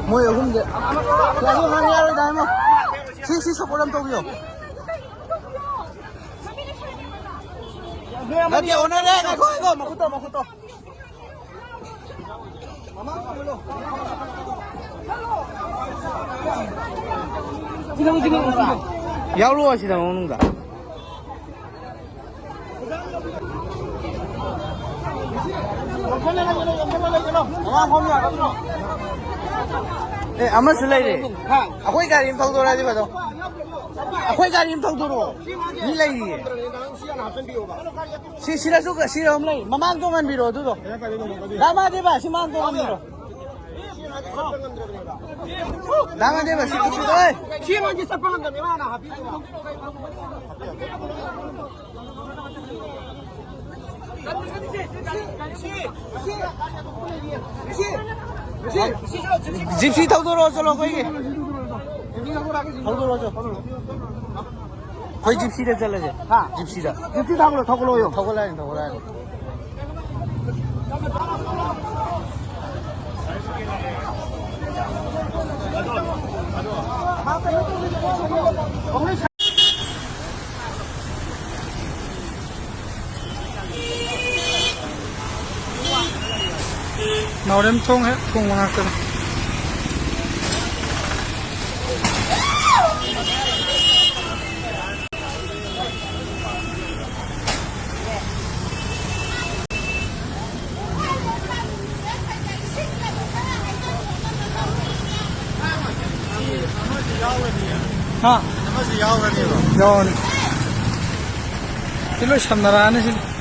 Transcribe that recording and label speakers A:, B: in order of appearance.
A: 뭐예요, 근데? 야, 이거 하니야를 다 해모. 시시 소고람 또비요. 여기 오늘에 이거 먹고 또. 지금 야로 하시다 먹는다. 네, 아마 슬라이드. 아코이 가림 턱도라지 봐도. 아코이 가림 턱도로. 밀라이. 시라 수가 시라 엄라이. 마망 동안 비로 두도. 나마 대바 시망 동안 비로. 나마 대바 시쿠시도. 시망 기사 빵한다 메마나 하비. 집시 턱도로 썰어 거기. 턱도로 줘. 거기 집시를 잘라지. 집시다. 집시 턱으로요. 턱으로. 나오렘 통해 통화할 거다. हाँ यावन किलो 15 आने से